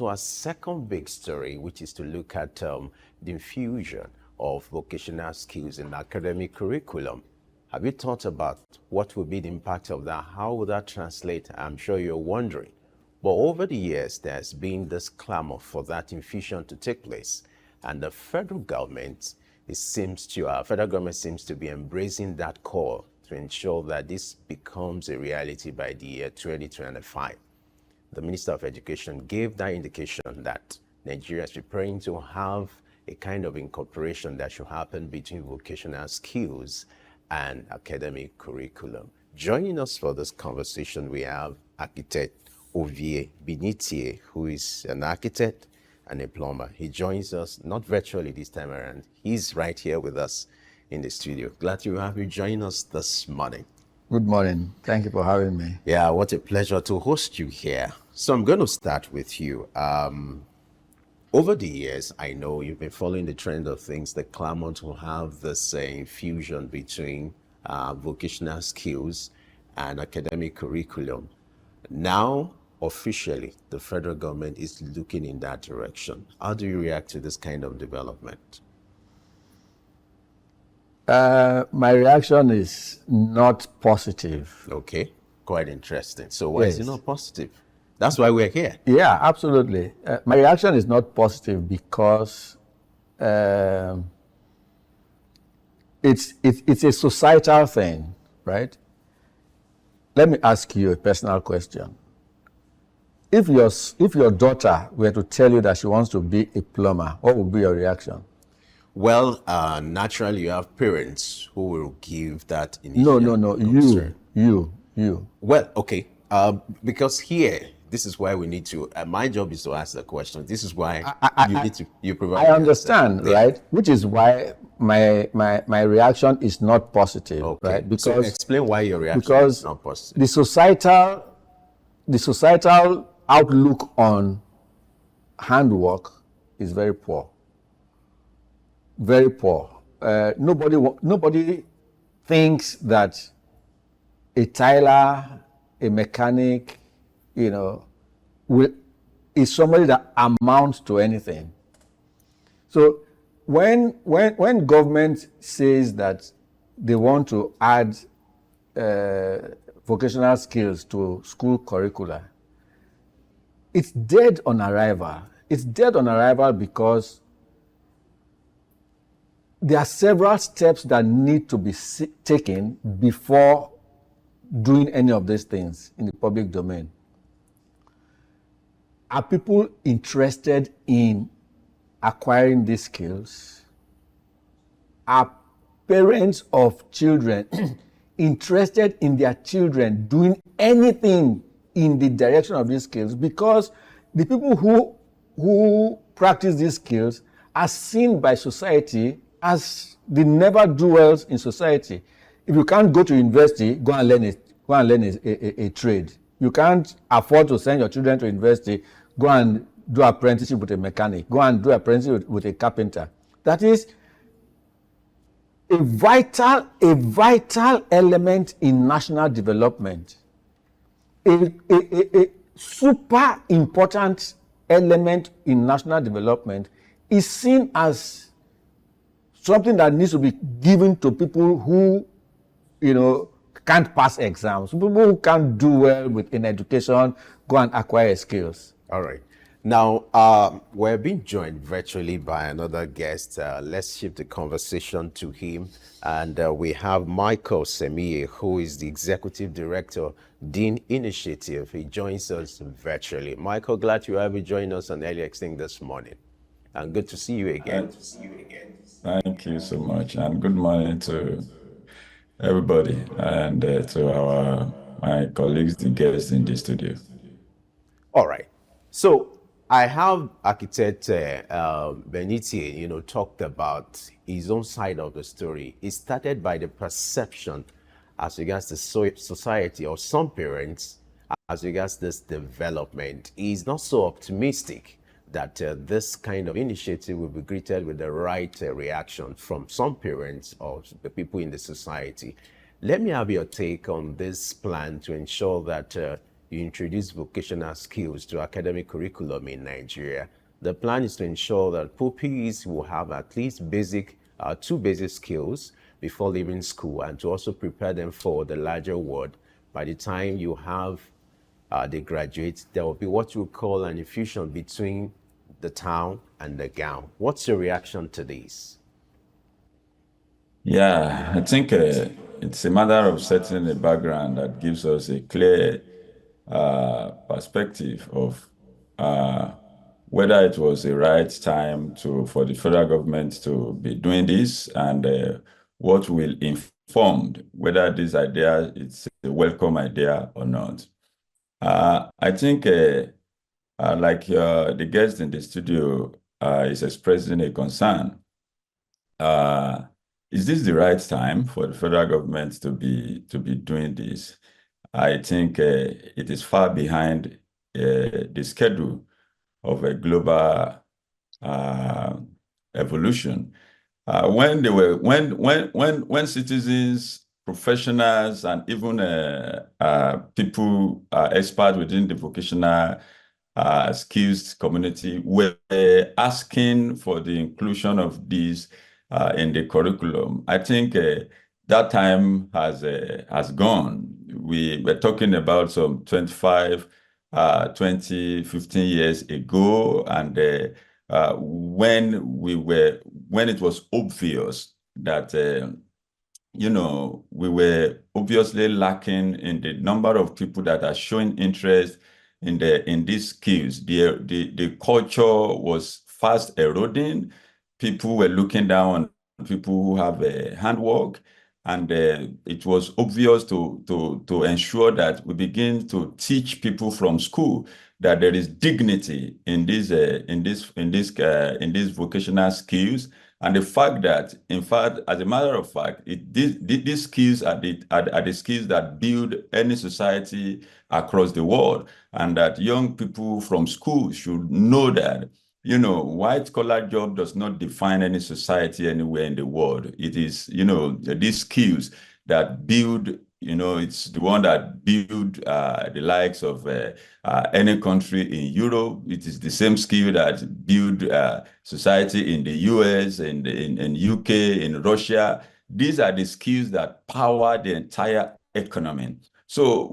our second big story, which is to look at the infusion of vocational skills in the academic curriculum. Have you thought about what will be the impact of that? How will that translate? I'm sure you're wondering. But over the years, there's been this clamor for that infusion to take place. And the federal government, seems to be embracing that call to ensure that this becomes a reality by the year 2025. The Minister of Education gave that indication that Nigeria is preparing to have a kind of incorporation that should happen between vocational skills and academic curriculum. Joining us for this conversation, we have Architect Ovie Binitie, who is an architect and a plumber. He joins us not virtually this time around. He's right here with us in the studio. Glad to have you join us this morning. Good morning. Thank you for having me. Yeah, what a pleasure to host you here. So I'm going to start with you. Over the years, I know you've been following the trend of things, the clamor to have this infusion between vocational skills and academic curriculum. Now, officially, the federal government is looking in that direction. How do you react to this kind of development? My reaction is not positive. Okay, quite interesting. So why is it not positive? That's why we're here. Yeah, absolutely. My reaction is not positive because it's a societal thing, right? Let me ask you a personal question. If your daughter were to tell you that she wants to be a plumber, what would be your reaction? Well, naturally, you have parents who will give that initial No. concern. You. Well, okay. Because here, this is why we need to. My job is to ask the question. This is why you provide. I understand, right? Which is why my reaction is not positive, okay. right? Because so explain why your reaction is not positive. The societal outlook on handwork is very poor. Very poor. Nobody thinks that a tiler, a mechanic, is somebody that amounts to anything. So when government says that they want to add vocational skills to school curricula, it's dead on arrival. It's dead on arrival because there are several steps that need to be taken before doing any of these things in the public domain. Are people interested in acquiring these skills? Are parents of children interested in their children doing anything in the direction of these skills? Because the people who practice these skills are seen by society as the never-do-wells in society. If you can't go to university, go and learn a trade. You can't afford to send your children to university, go and do apprenticeship with a mechanic, go and do apprenticeship with a carpenter. That is a vital element in national development. A super important element in national development is seen as something that needs to be given to people who, can't pass exams, people who can't do well in education, go and acquire skills. All right. Now, we're being joined virtually by another guest. Let's shift the conversation to him. And we have Michael Semiye, who is the Executive Director, Dean Initiative. He joins us virtually. Michael, glad to have you join us on Early Extinct this morning. And good to see you again. Thank you so much. And good morning to everybody and to my colleagues, the guests in the studio. All right. So I have Architect Binitie, talked about his own side of the story. It started by the perception as regards the society or some parents as regards this development. He's not so optimistic that this kind of initiative will be greeted with the right reaction from some parents or the people in the society. Let me have your take on this plan to ensure that you introduce vocational skills to academic curriculum in Nigeria. The plan is to ensure that pupils will have at least two basic skills before leaving school, and to also prepare them for the larger world. By the time they graduate, there will be what you call an infusion between the town and the gown. What's your reaction to this? Yeah, I think it's a matter of setting a background that gives us a clear perspective of uh, whether it was the right time for the federal government to be doing this, and what will inform whether this idea is a welcome idea or not. I think, like the guest in the studio is expressing a concern. Is this the right time for the federal government to be doing this? I think it is far behind the schedule of a global evolution. When citizens, professionals, and even people experts within the vocational skills community were asking for the inclusion of these in the curriculum, I think that time has gone. We were talking about some 25, 20, 15 years ago, and when it was obvious that we were obviously lacking in the number of people that are showing interest in these skills. The culture was fast eroding. People were looking down on people who have handwork, and it was obvious to ensure that we begin to teach people from school that there is dignity in these vocational skills. And the fact that, in fact, as a matter of fact, these skills are the skills that build any society across the world, and that young people from school should know that, white-collar job does not define any society anywhere in the world. It is, these skills that build, it's the one that build the likes of any country in Europe. It is the same skill that build society in the US, in UK, in Russia. These are the skills that power the entire economy. So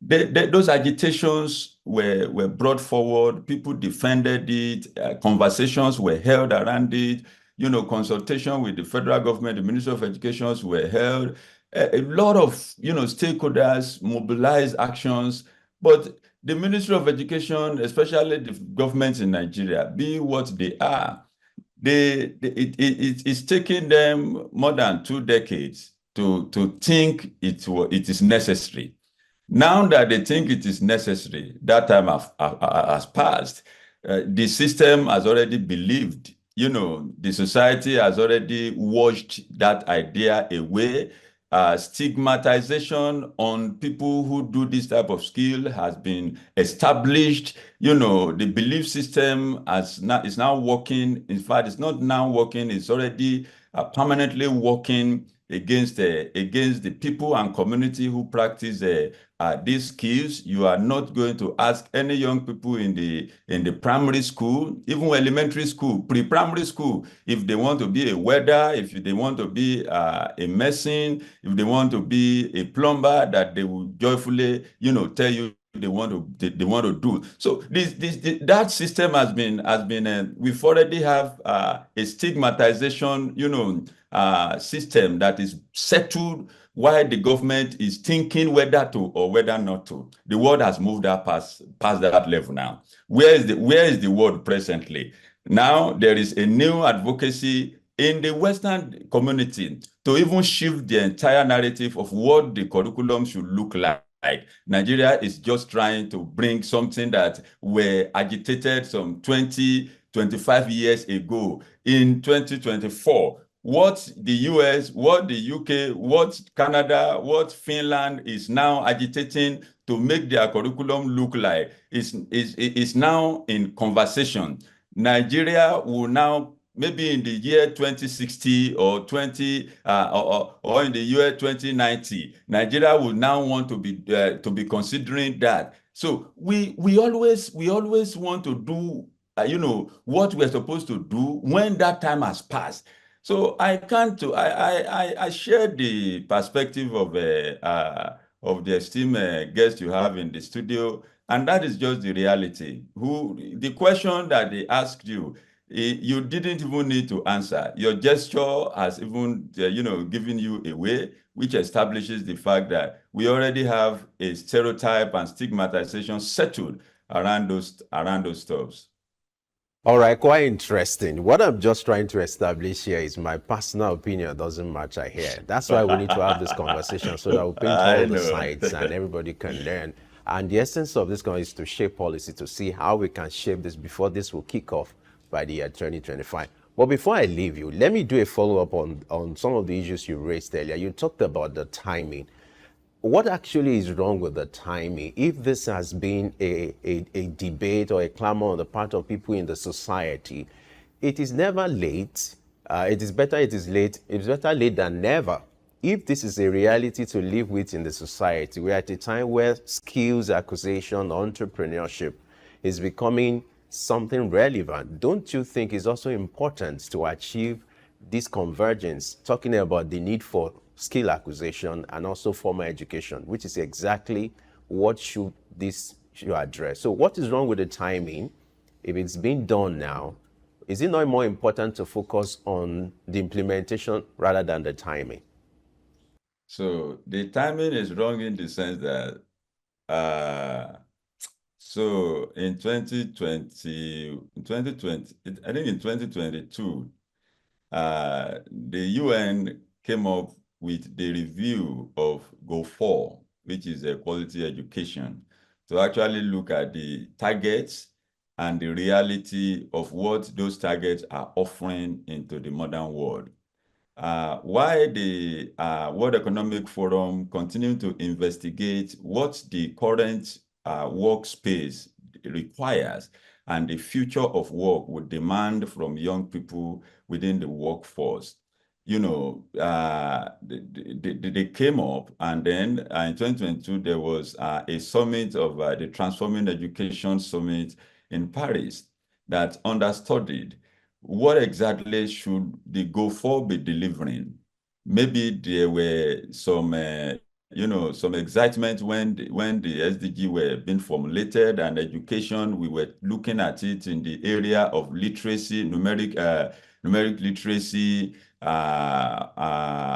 those agitations were brought forward. People defended it. Conversations were held around it. Consultation with the federal government, the Ministry of Education were held. A lot of stakeholders mobilized actions, but the Ministry of Education, especially the governments in Nigeria, be what they are, it's taken them more than 2 decades to think it is necessary. Now that they think it is necessary, that time has passed. The system has already believed, the society has already washed that idea away. Stigmatization on people who do this type of skill has been established. The belief system is now working. In fact, it's not now working, it's already permanently working against the people and community who practice these skills. You are not going to ask any young people in the primary school, even elementary school, pre-primary school, if they want to be a welder, if they want to be a mason, if they want to be a plumber, that they will joyfully, tell you they want to do. So that system has been we've already have a stigmatization, system that is settled while the government is thinking whether to or whether not to. The world has moved past that level now. Where is the world presently? Now there is a new advocacy in the Western community to even shift the entire narrative of what the curriculum should look like. Nigeria is just trying to bring something that were agitated some 20, 25 years ago in 2024. What the US, what the UK, what Canada, what Finland is now agitating to make their curriculum look like is now in conversation. Nigeria will now maybe in the year 2060 or or in the year 2090, Nigeria will now want to be considering that. So we always want to do what we're supposed to do when that time has passed. So I share the perspective of the esteemed guest you have in the studio, and that is just the reality. The question that they asked you, you didn't even need to answer. Your gesture has even given you away, which establishes the fact that we already have a stereotype and stigmatization settled around those stuffs. All right, quite interesting. What I'm just trying to establish here is my personal opinion doesn't matter here. That's why we need to have this conversation so that we paint all the sides and everybody can learn. And the essence of this is to shape policy, to see how we can shape this before this will kick off by the year 2025. But before I leave you, let me do a follow-up on some of the issues you raised earlier. You talked about the timing. What actually is wrong with the timing? If this has been a debate or a clamor on the part of people in the society, it is never late. It is better late than never. If this is a reality to live with in the society, we're at a time where skills acquisition, entrepreneurship is becoming something relevant. Don't you think it's also important to achieve this convergence, talking about the need for skill acquisition and also formal education, which is exactly what should address? So what is wrong with the timing? If it's being done now, is it not more important to focus on the implementation rather than the timing? So the timing is wrong in the sense that so in 2020, I think in 2022, the UN came up with the review of Go4, which is a quality education, to actually look at the targets and the reality of what those targets are offering into the modern world. Why the World Economic Forum continue to investigate what the current workspace requires and the future of work would demand from young people within the workforce. They came up, and then in 2022, there was a summit of the Transforming Education Summit in Paris that understudied what exactly should the Go4 be delivering. Maybe there were some excitement when the SDG were being formulated, and education, we were looking at it in the area of literacy, numeric literacy,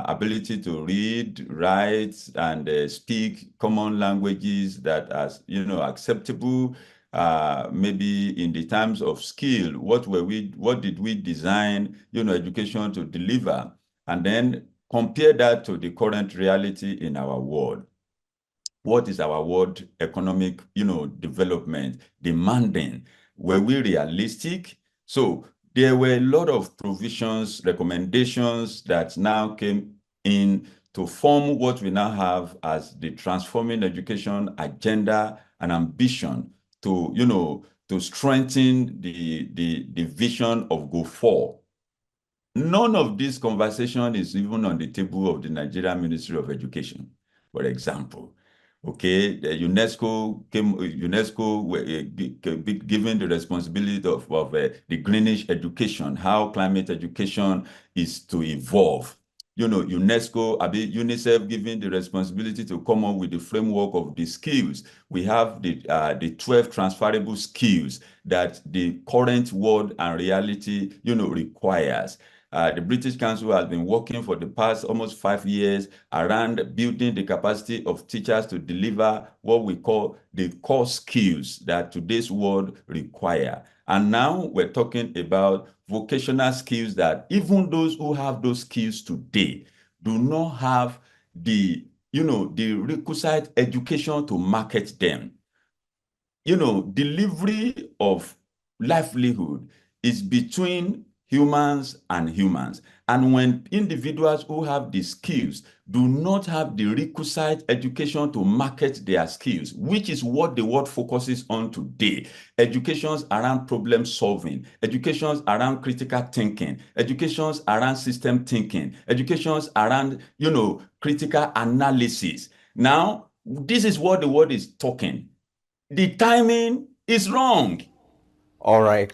ability to read, write, and speak common languages that are acceptable. Maybe in the terms of skill, what did we design, education to deliver? And then compare that to the current reality in our world. What is our world economic, development demanding? Were we realistic? So there were a lot of provisions, recommendations that now came in to form what we now have as the Transforming Education agenda and ambition to strengthen the vision of Go4. None of this conversation is even on the table of the Nigerian Ministry of Education, for example. Okay, the UNESCO were given the responsibility of the greenish education, how climate education is to evolve. UNICEF given the responsibility to come up with the framework of the skills. We have the 12 transferable skills that the current world and reality, requires. The British Council has been working for the past almost 5 years around building the capacity of teachers to deliver what we call the core skills that today's world require. And now we're talking about vocational skills that even those who have those skills today do not have the requisite education to market them. Delivery of livelihood is between humans and humans. And when individuals who have the skills do not have the requisite education to market their skills, which is what the world focuses on today, educations around problem solving, educations around critical thinking, educations around system thinking, educations around, critical analysis. Now, this is what the world is talking. The timing is wrong. All right.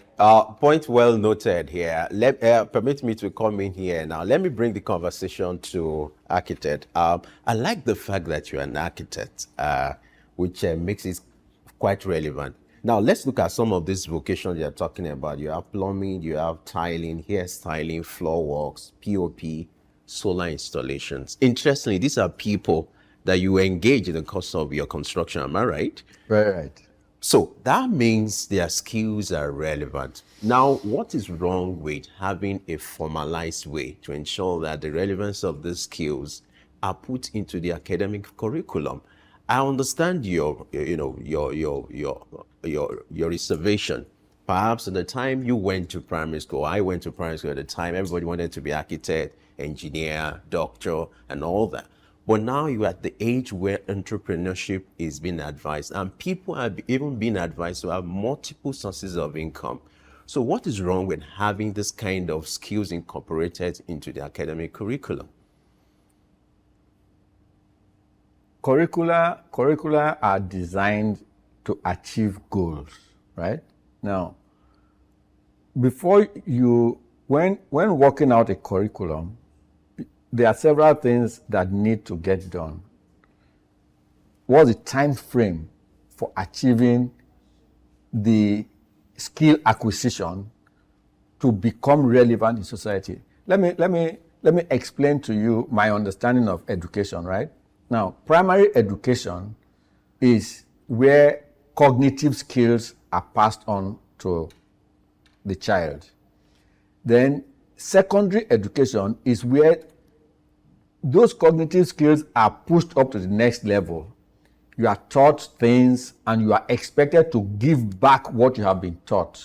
Point well noted here. Permit me to come in here now. Let me bring the conversation to architect. I like the fact that you're an architect, which makes it quite relevant. Now, let's look at some of these vocations you're talking about. You have plumbing, you have tiling, hairstyling, floor works, POP, solar installations. Interestingly, these are people that you engage in the course of your construction. Am I right? Right. So that means their skills are relevant. Now, what is wrong with having a formalized way to ensure that the relevance of these skills are put into the academic curriculum? I understand your reservation. Perhaps at the time you went to primary school, I went to primary school at the time, everybody wanted to be architect, engineer, doctor, and all that. But now you're at the age where entrepreneurship is being advised, and people have even been advised to have multiple sources of income. So what is wrong with having this kind of skills incorporated into the academic curriculum? Curricula are designed to achieve goals, right? Now, when working out a curriculum, there are several things that need to get done. What's the time frame for achieving the skill acquisition to become relevant in society? Let me explain to you my understanding of education, right? Now, primary education is where cognitive skills are passed on to the child. Then secondary education is where those cognitive skills are pushed up to the next level. You are taught things and you are expected to give back what you have been taught.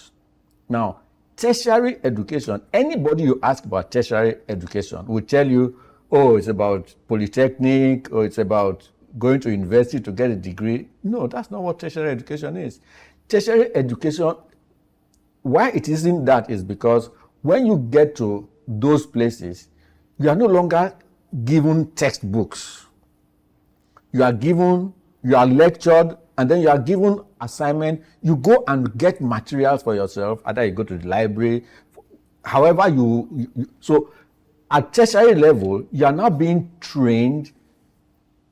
Now, tertiary education, anybody you ask about tertiary education will tell you, oh, it's about polytechnic, or it's about going to university to get a degree. No, that's not what tertiary education is. Tertiary education, why it isn't that is because when you get to those places, you are no longer given textbooks. You are lectured, and then you are given assignment. You go and get materials for yourself. Either you go to the library, however so at tertiary level, you are now being trained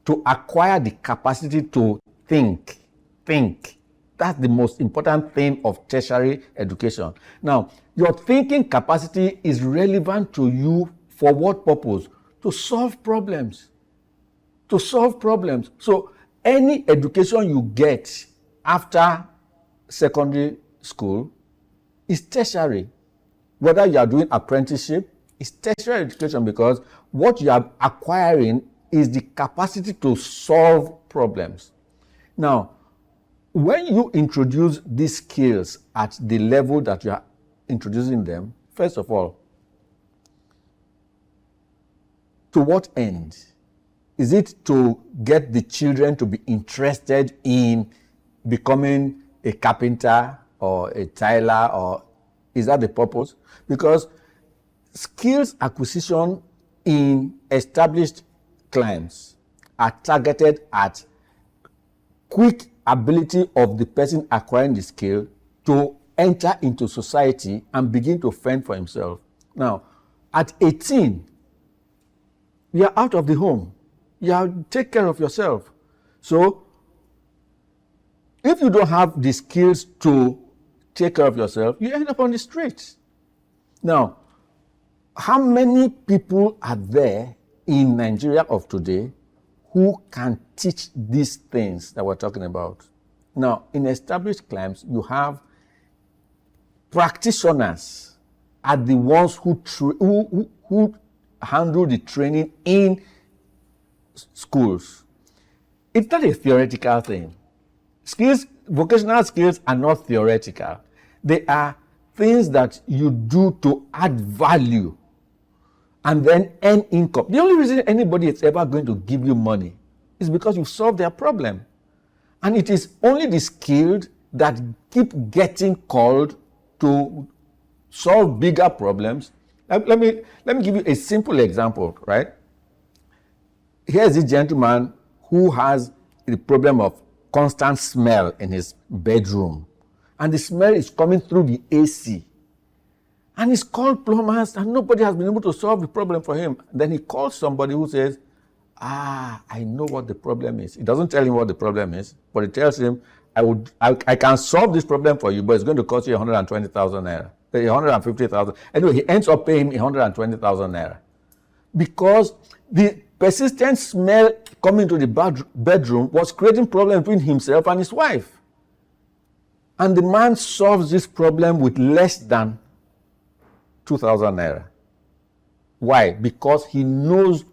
to acquire the capacity to think. That's the most important thing of tertiary education. Now, your thinking capacity is relevant to you for what purpose? To solve problems. So any education you get after secondary school is tertiary. Whether you are doing apprenticeship, it's tertiary education because what you are acquiring is the capacity to solve problems. Now, when you introduce these skills at the level that you are introducing them, first of all, to what end? Is it to get the children to be interested in becoming a carpenter or a tiler, or is that the purpose? Because skills acquisition in established clients are targeted at quick ability of the person acquiring the skill to enter into society and begin to fend for himself. Now, at 18, you are out of the home. You have to take care of yourself. So, if you don't have the skills to take care of yourself, you end up on the streets. Now, how many people are there in Nigeria of today who can teach these things that we're talking about? Now, in established climes, you have practitioners are the ones who handle the training in schools. It's not a theoretical thing. Vocational skills are not theoretical. They are things that you do to add value and then earn income. The only reason anybody is ever going to give you money is because you solve their problem. And it is only the skilled that keep getting called to solve bigger problems. Let me give you a simple example, right? Here's a gentleman who has the problem of constant smell in his bedroom. And the smell is coming through the AC. And he's called plumbers and nobody has been able to solve the problem for him. Then he calls somebody who says, I know what the problem is. He doesn't tell him what the problem is, but he tells him, I can solve this problem for you, but it's going to cost you 120,000 naira, 150,000. Anyway, he ends up paying him 120,000 naira. Because the persistent smell coming to the bedroom was creating problems between himself and his wife. And the man solves this problem with less than 2,000 naira. Why? Because he knows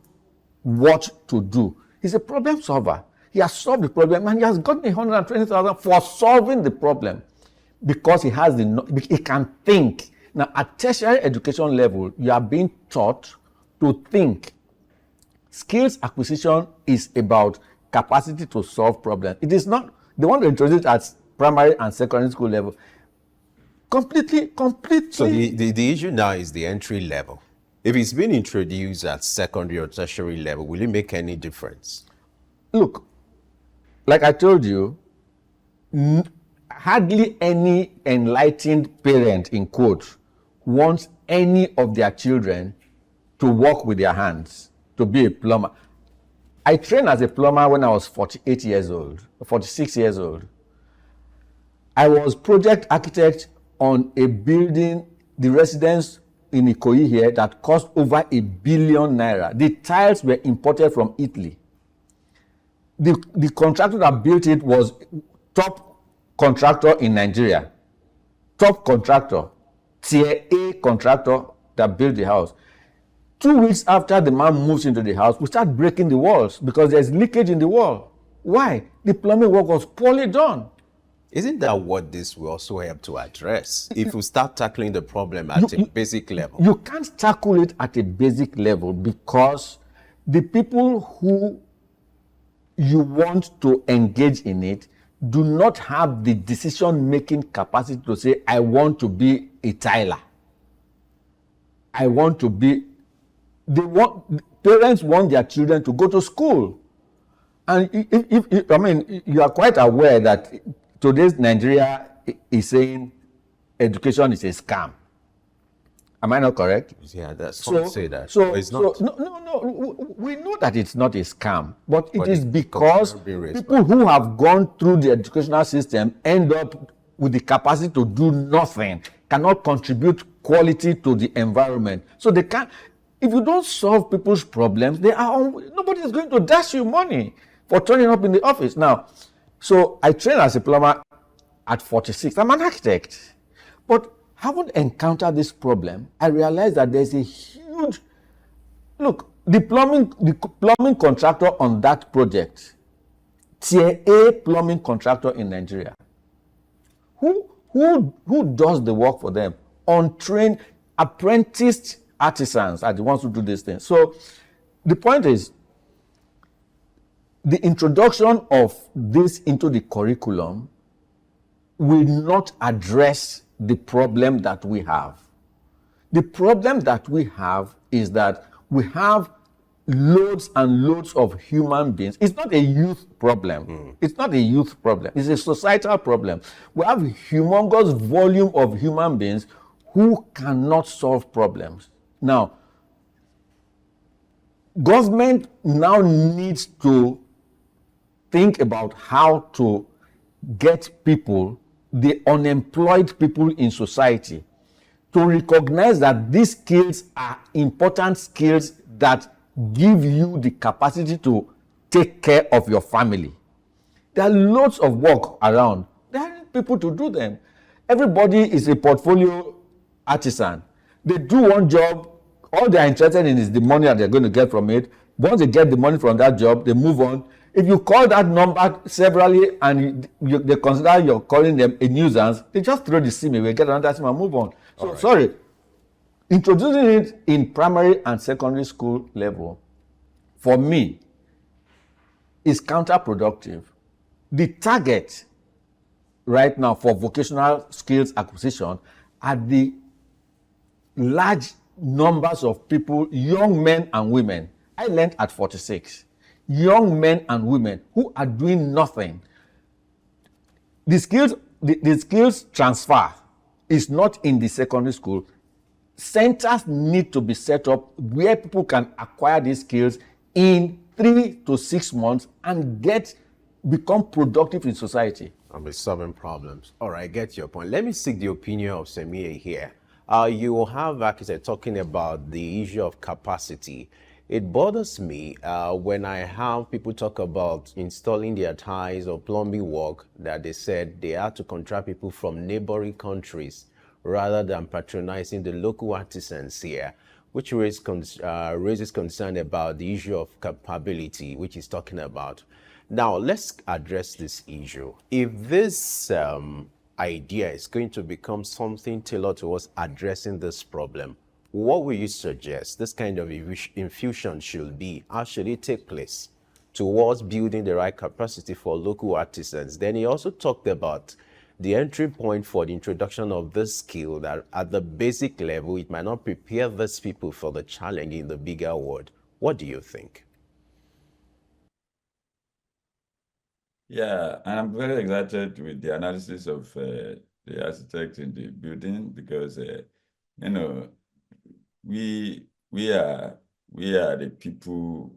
what to do. He's a problem solver. He has solved the problem and he has gotten 120,000 for solving the problem because he can think. Now, at tertiary education level, you are being taught to think. Skills acquisition is about capacity to solve problems. It is not, they want to introduce it at primary and secondary school level. Completely. So the issue now is the entry level. If it's been introduced at secondary or tertiary level, will it make any difference? Look, like I told you, hardly any enlightened parent, in quotes, wants any of their children to work with their hands, to be a plumber. I trained as a plumber when I was 46 years old. I was project architect on a building, the residence in Ikoyi here, that cost over 1 billion naira. The tiles were imported from Italy. The contractor that built it was top contractor in Nigeria. Top contractor, tier A contractor that built the house. 2 weeks after the man moves into the house, we start breaking the walls because there's leakage in the wall. Why? The plumbing work was poorly done. Isn't that what this will also help to address? If we start tackling the problem at a basic level. You can't tackle it at a basic level because the people who you want to engage in it do not have the decision-making capacity to say, I want to be a tiler. Parents want their children to go to school. And you are quite aware that today's Nigeria is saying education is a scam. Am I not correct? Yeah, that's some say that. It's not. No. We know that it's not a scam, but it is because people who have gone through the educational system end up with the capacity to do nothing, cannot contribute quality to the environment. So they can't. If you don't solve people's problems, nobody is going to dash you money for turning up in the office. Now, so I trained as a plumber at 46. I'm an architect. But having encountered this problem, I realized that there's a huge... Look, the plumbing contractor on that project, tier A plumbing contractor in Nigeria, who does the work for them? Untrained, apprenticed artisans are the ones who do these things. So the point is, the introduction of this into the curriculum will not address the problem that we have. The problem that we have is that we have loads and loads of human beings. It's not a youth problem. It's not a youth problem. It's a societal problem. We have a humongous volume of human beings who cannot solve problems. Now, government now needs to think about how to get people, the unemployed people in society, to recognize that these skills are important skills that give you the capacity to take care of your family. There are loads of work around. There are people to do them. Everybody is a portfolio artisan. They do one job, all they are interested in is the money that they're going to get from it. Once they get the money from that job, they move on. If you call that number severally and they consider you're calling them a nuisance, they just throw the SIM away, get another SIM and move on. So, right. Sorry, introducing it in primary and secondary school level, for me, is counterproductive. The target right now for vocational skills acquisition are the large numbers of people, young men and women. I learned at 46, young men and women who are doing nothing. The skills transfer is not in the secondary school. Centers need to be set up where people can acquire these skills in 3 to 6 months and become productive in society. And be solving problems. All right, I get your point. Let me seek the opinion of Semiye here. You will have architects talking about the issue of capacity. It bothers me when I have people talk about installing their ties or plumbing work that they said they had to contract people from neighboring countries rather than patronizing the local artisans here, which raises concern about the issue of capability, which he's talking about. Now, let's address this issue. If this idea is going to become something tailored towards addressing this problem, what will you suggest this kind of infusion should be? How should it take place towards building the right capacity for local artisans? Then he also talked about the entry point for the introduction of this skill that at the basic level, it might not prepare these people for the challenge in the bigger world. What do you think? Yeah, I'm very excited with the analysis of the architect in the building because, you know, we are the people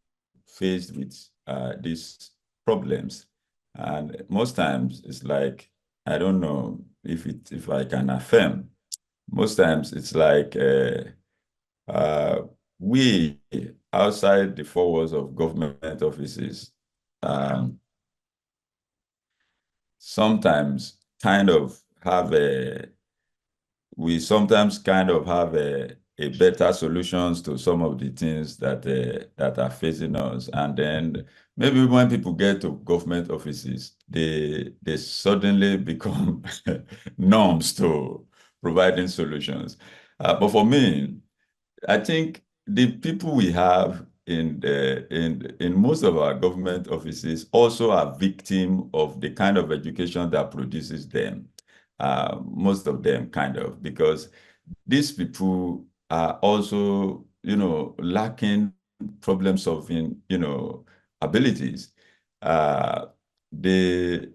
faced with these problems, and most times it's like, I don't know if I can affirm, most times it's like we outside the four walls of government offices sometimes kind of have we sometimes kind of have a better solutions to some of the things that are facing us. And then maybe when people get to government offices, they suddenly become norms to providing solutions. But for me, I think the people we have in most of our government offices also are victim of the kind of education that produces them. Most of them kind of, because these people are also, lacking problem solving, abilities. Uh, they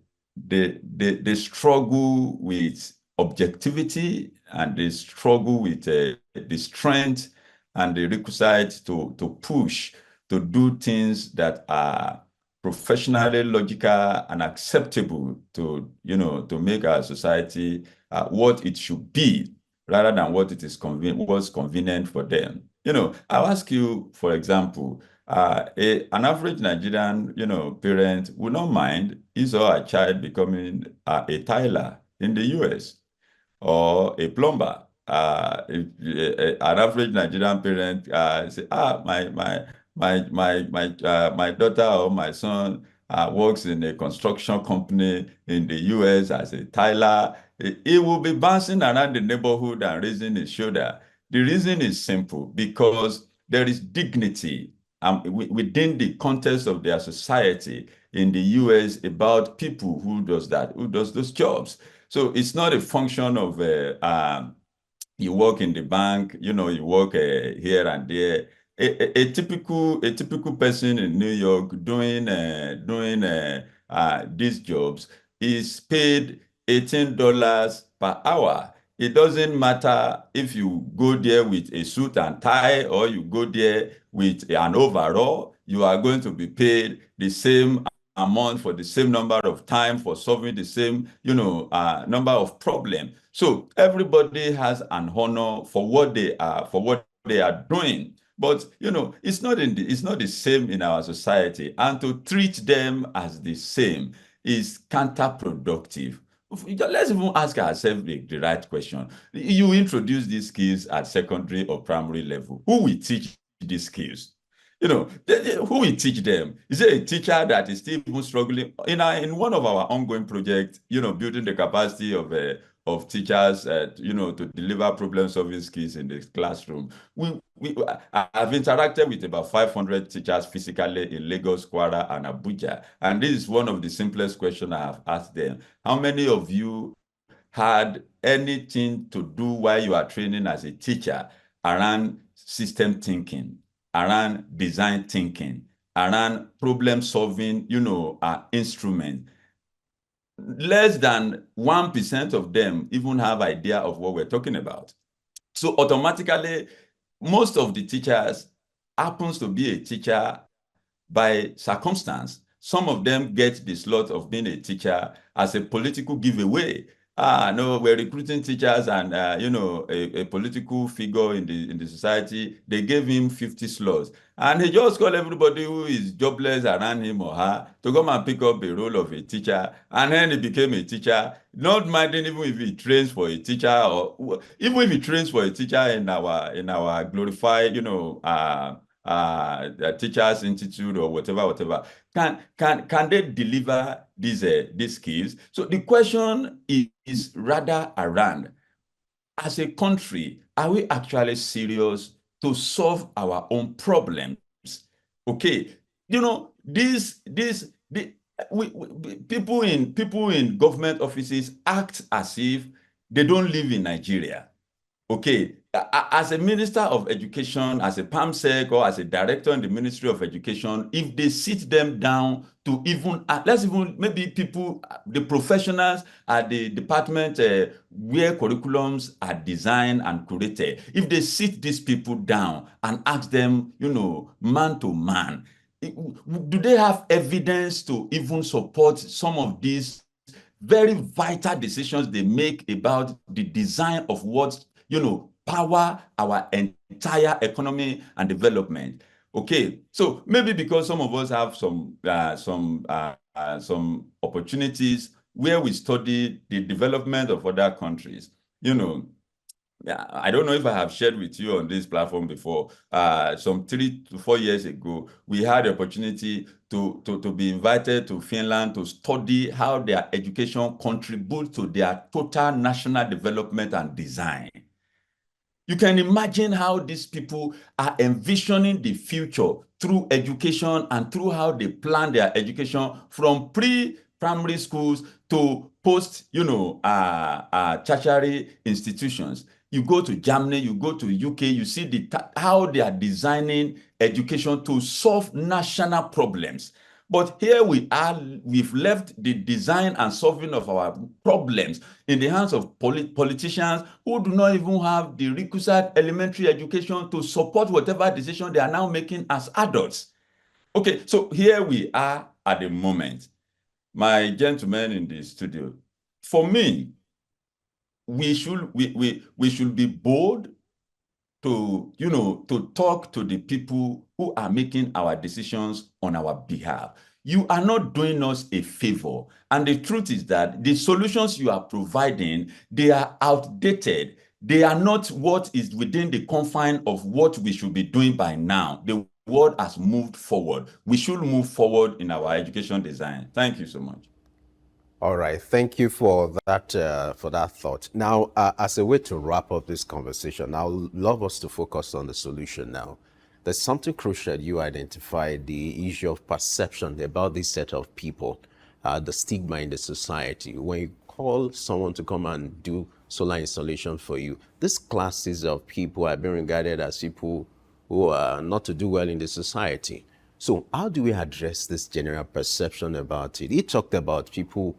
struggle with objectivity, and they struggle with the strength and the requisite to push to do things that are professionally logical and acceptable to make our society what it should be, rather than what it is what's convenient for them. I'll ask you, for example, an average Nigerian, parent would not mind his or her child becoming a tiler in the US or a plumber. An average Nigerian parent say, my daughter or my son works in a construction company in the US as a tiler. He will be bouncing around the neighborhood and raising his shoulder. The reason is simple, because there is dignity within the context of their society in the US about people who does those jobs. So it's not a function of you work in the bank, you work here and there. A typical person in New York doing these jobs is paid $18 per hour. It doesn't matter if you go there with a suit and tie or you go there with an overall, you are going to be paid the same amount for the same number of time for solving the same, number of problems. So everybody has an honor for what they are doing. But it's not the same in our society, and to treat them as the same is counterproductive. Let's even ask ourselves the right question. You introduce these skills at secondary or primary level. Who will teach these skills? Who will teach them? Is it a teacher that is still even struggling? In one of our ongoing projects, building the capacity of of teachers, to deliver problem-solving skills in the classroom. I've interacted with about 500 teachers physically in Lagos, Kwara, and Abuja. And this is one of the simplest questions I have asked them. How many of you had anything to do while you are training as a teacher around system thinking, around design thinking, around problem solving, instrument? Less than 1% of them even have idea of what we're talking about. So automatically, most of the teachers happens to be a teacher by circumstance. Some of them get the slot of being a teacher as a political giveaway. No, we're recruiting teachers, and a political figure in the society, they gave him 50 slots, and he just called everybody who is jobless around him or her to come and pick up a role of a teacher, and then he became a teacher, not minding even if he trains for a teacher, or even if he trains for a teacher in our glorified, Teachers Institute or whatever. Can they deliver these skills? So the question is rather around, as a country, are we actually serious to solve our own problems? Okay, people in government offices act as if they don't live in Nigeria. Okay, as a minister of education, as a PAMSEC, or as a director in the Ministry of Education, if they sit them down to maybe people, the professionals at the department where curriculums are designed and curated, if they sit these people down and ask them, man to man, do they have evidence to even support some of these very vital decisions they make about the design of what power our entire economy and development? Okay, so maybe because some of us have some opportunities where we study the development of other countries. I don't know if I have shared with you on this platform before. Some 3 to 4 years ago, we had the opportunity to be invited to Finland to study how their education contributes to their total national development and design. You can imagine how these people are envisioning the future through education and through how they plan their education from pre-primary schools to post, tertiary institutions. You go to Germany, you go to UK, you see how they are designing education to solve national problems. But here we are, we've left the design and solving of our problems in the hands of politicians who do not even have the requisite elementary education to support whatever decision they are now making as adults. Okay, so here we are at the moment. My gentlemen in the studio, for me, we should be bold to talk to the people who are making our decisions on our behalf. You are not doing us a favor. And the truth is that the solutions you are providing, they are outdated. They are not what is within the confine of what we should be doing by now. The world has moved forward. We should move forward in our education design. Thank you so much. All right, thank you for that thought. Now, as a way to wrap up this conversation, I would love us to focus on the solution now. There's something crucial you identified, the issue of perception about this set of people, the stigma in the society. When you call someone to come and do solar installation for you, these classes of people are being regarded as people who are not to do well in the society. So how do we address this general perception about it? He talked about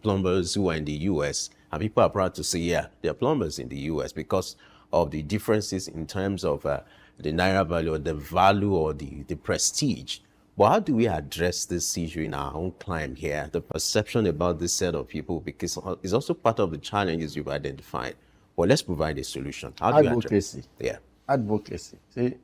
plumbers who are in the US, and people are proud to say, yeah, they're plumbers in the US because of the differences in terms of the Naira value, or the value, or the prestige. But how do we address this issue in our own climb here, the perception about this set of people, because it's also part of the challenges you've identified. Well, let's provide a solution. How do Advocacy. We address? Yeah. Advocacy. See,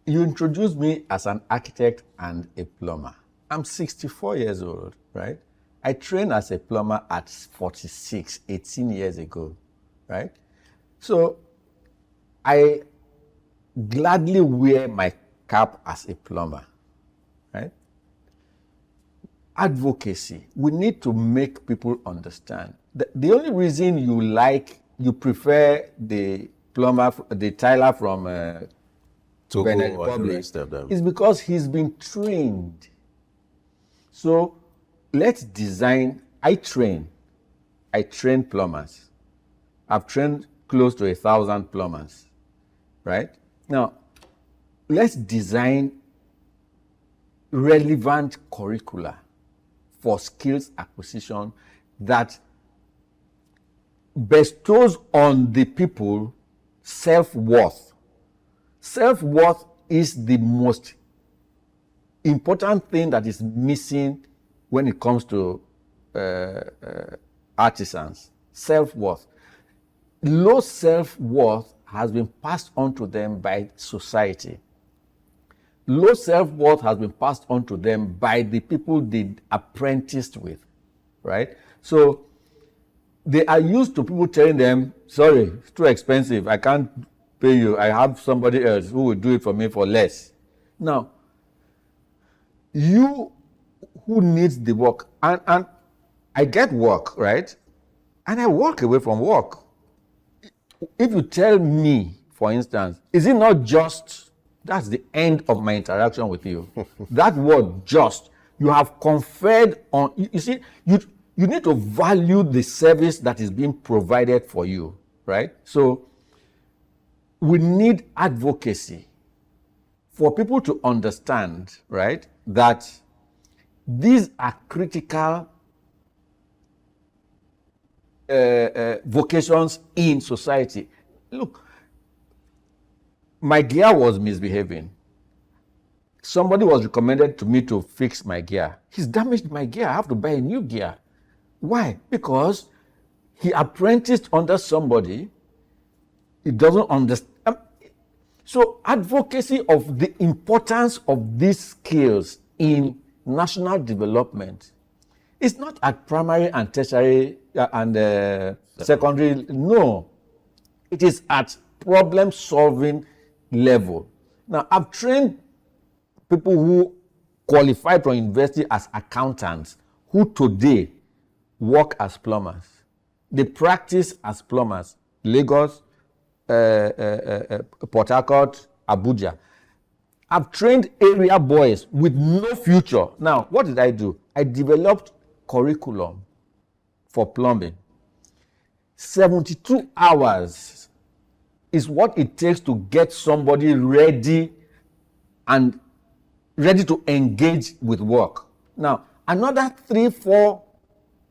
you introduced me as an architect and a plumber. I'm 64 years old, right? I trained as a plumber at 46, 18 years ago, right? So I gladly wear my cap as a plumber, right? Advocacy. We need to make people understand The only reason you prefer the plumber, the tiler from Togo Benin or the Republic rest of them. is because he's been trained. So let's design. I train plumbers. I've trained close to 1,000 plumbers, right? Now, let's design relevant curricula for skills acquisition that bestows on the people self-worth. Self-worth is the most important thing that is missing when it comes to artisans. Self-worth. Low self-worth has been passed on to them by society. Low self-worth has been passed on to them by the people they apprenticed with, right? So they are used to people telling them, sorry, it's too expensive, I can't pay you, I have somebody else who will do it for me for less. Now, you who needs the work, and I get work, right? And I walk away from work. If you tell me, for instance, is it not just, that's the end of my interaction with you. That word just, you have conferred on, you see, you need to value the service that is being provided for you, right? So we need advocacy for people to understand, right, that these are critical vocations in society. Look, my gear was misbehaving. Somebody was recommended to me to fix my gear. He's damaged my gear. I have to buy a new gear. Why? Because he apprenticed under somebody. He doesn't understand. So advocacy of the importance of these skills in national development is not at primary and tertiary and secondary. No, it is at problem solving level. Now, I've trained people who qualified from university as accountants who today work as plumbers. They practice as plumbers. Lagos, Port Harcourt, Abuja. I've trained area boys with no future. Now, what did I do? I developed curriculum for plumbing. 72 hours is what it takes to get somebody ready and ready to engage with work. Now, another 3, 4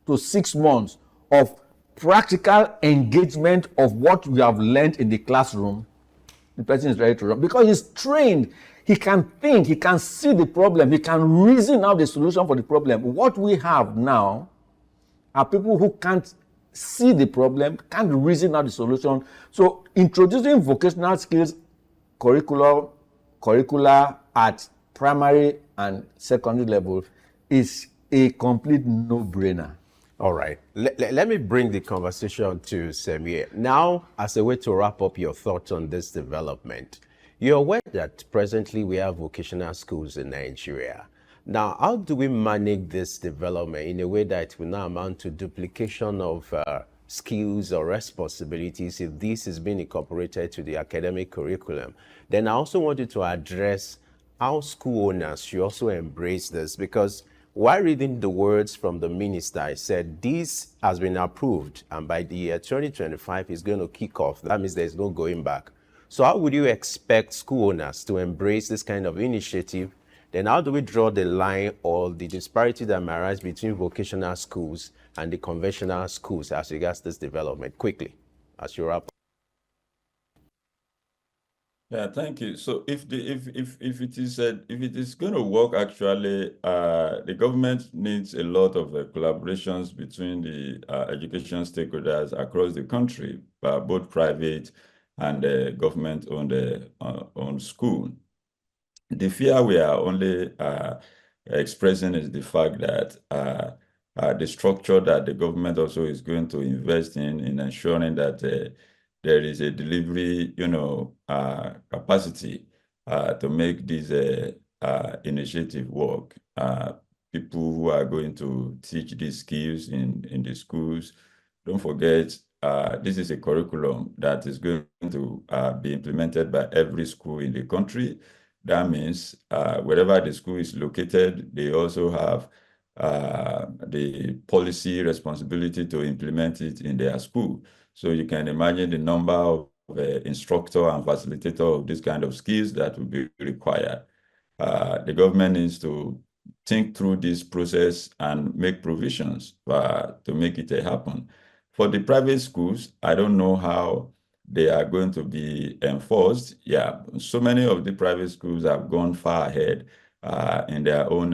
to 6 months of practical engagement of what we have learned in the classroom, the person is ready to run because he's trained. He can think, he can see the problem, he can reason out the solution for the problem. What we have now are people who can't see the problem, can't reason out the solution. So introducing vocational skills curricula at primary and secondary level is a complete no-brainer. All right. Let me bring the conversation to Semiye. Now, as a way to wrap up your thoughts on this development, you're aware that presently we have vocational schools in Nigeria. Now, how do we manage this development in a way that will not amount to duplication of skills or responsibilities if this is being incorporated to the academic curriculum? Then I also want you to address how school owners should also embrace this, because while reading the words from the minister, I said this has been approved and by the year 2025 is going to kick off. That means there's no going back. So how would you expect school owners to embrace this kind of initiative? Then how do we draw the line or the disparity that may arise between vocational schools and the conventional schools as regards this development? Quickly, as you wrap up. Yeah, thank you. So if it is going to work, actually, the government needs a lot of collaborations between the education stakeholders across the country, both private and government-owned school. The fear we are only expressing is the fact that the structure that the government also is going to invest in ensuring that there is a delivery, capacity to make this initiative work. People who are going to teach these skills in the schools don't forget, this is a curriculum that is going to be implemented by every school in the country. That means wherever the school is located, they also have the policy responsibility to implement it in their school. So you can imagine the number of instructor and facilitator of this kind of skills that will be required. The government needs to think through this process and make provisions to make it happen. For the private schools, I don't know how they are going to be enforced. Yeah, so many of the private schools have gone far ahead in their own,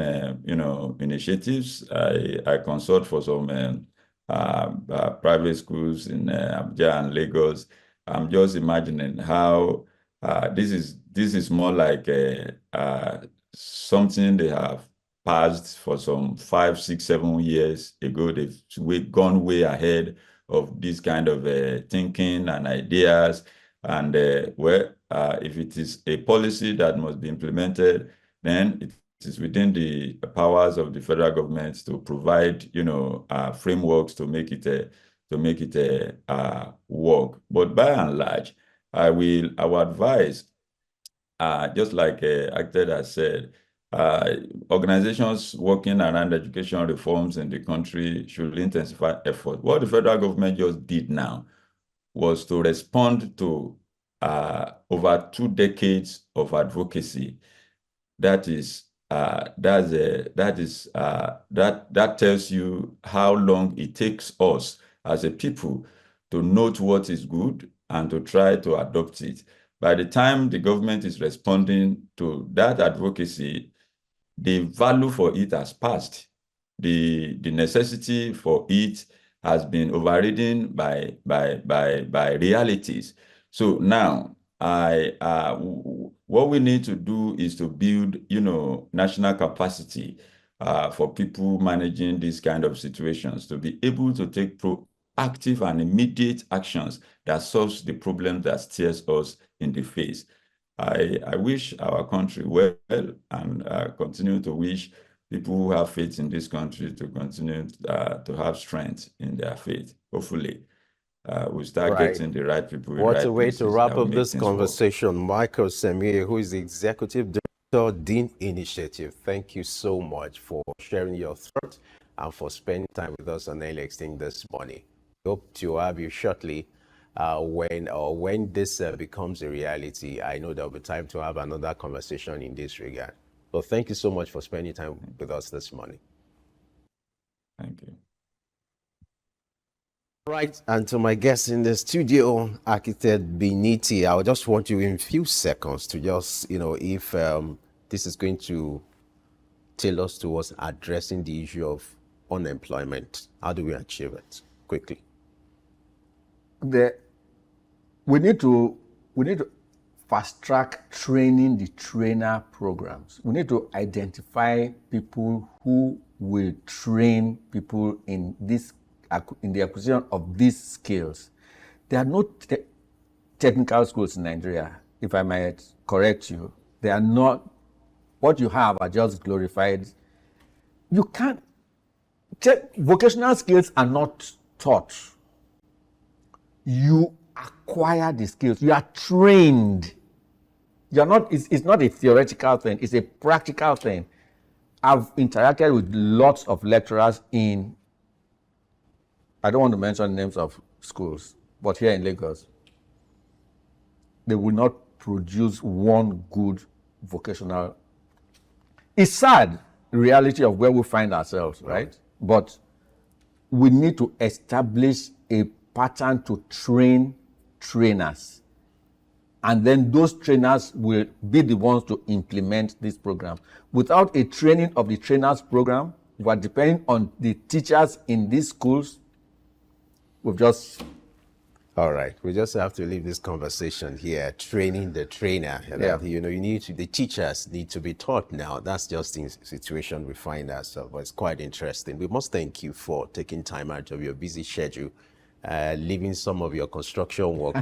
initiatives. I consult for some private schools in Abuja and Lagos. I'm just imagining how this is more like something they have passed for some 5, 6, 7 years ago. They've gone way ahead of this kind of thinking and ideas. And if it is a policy that must be implemented, then it is within the powers of the federal government to provide, frameworks to make it work. But by and large, I would advise, just like Architect has said, organizations working around education reforms in the country should intensify effort. What the federal government just did now was to respond to over 2 decades of advocacy. That tells you how long it takes us as a people to note what is good and to try to adopt it. By the time the government is responding to that advocacy, the value for it has passed. The necessity for it has been overridden by realities. So now, what we need to do is to build, national capacity for people managing these kind of situations to be able to take proactive and immediate actions that solves the problem that stares us in the face. I wish our country well and continue to wish people who have faith in this country to continue to have strength in their faith. Hopefully, we'll start getting the right people in What right a way places to wrap that will up make this things work. conversation. Michael Semiye, who is the Executive Director, Dean Initiative. Thank you so much for sharing your thoughts and for spending time with us on LXT this morning. Hope to have you shortly when this becomes a reality. I know there'll be time to have another conversation in this regard. But thank you so much for spending time with us this morning. Thank you. Right, and to my guest in the studio, Architect Binitie, I just want you in a few seconds to just, if this is going to tell us towards addressing the issue of unemployment. How do we achieve it? Quickly. We need to fast track training the trainer programs. We need to identify people who will train people in the acquisition of these skills. There are no technical schools in Nigeria, if I might correct you. They are not. What you have are just glorified. You can't. Vocational skills are not taught. You acquire the skills. You are trained. You're not. It's not a theoretical thing. It's a practical thing. I've interacted with lots of lecturers in, I don't want to mention names of schools, but here in Lagos, they will not produce one good vocational. It's sad, the reality of where we find ourselves, right? But we need to establish a pattern to train trainers. And then those trainers will be the ones to implement this program. Without a training of the trainers program, we are depending on the teachers in these schools. We've just... All right, we just have to leave this conversation here, training the trainer. Yeah. The teachers need to be taught now. That's just the situation we find ourselves. But it's quite interesting. We must thank you for taking time out of your busy schedule, leaving some of your construction work.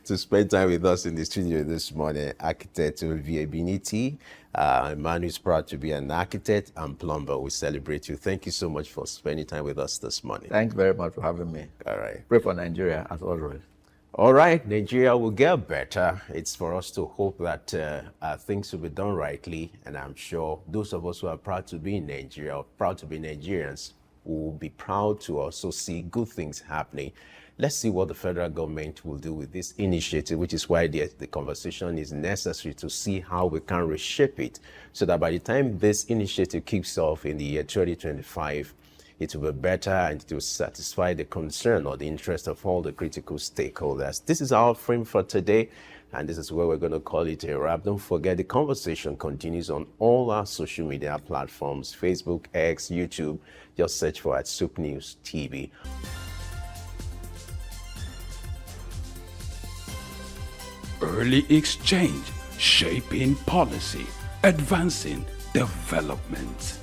to spend time with us in the studio this morning. Architect Ovie Binitie, a man who's proud to be an architect and plumber. We celebrate you. Thank you so much for spending time with us this morning. Thanks very much for having me. All right. Pray for Nigeria as always. All right, Nigeria will get better. It's for us to hope that things will be done rightly. And I'm sure those of us who are proud to be in Nigeria, or proud to be Nigerians, will be proud to also see good things happening. Let's see what the federal government will do with this initiative, which is why the conversation is necessary to see how we can reshape it so that by the time this initiative kicks off in the year 2025, it will be better and it will satisfy the concern or the interest of all the critical stakeholders. This is our frame for today, and this is where we're going to call it a wrap. Don't forget, the conversation continues on all our social media platforms, Facebook, X, YouTube. Just search for @Soup News TV. Early exchange, shaping policy, advancing development.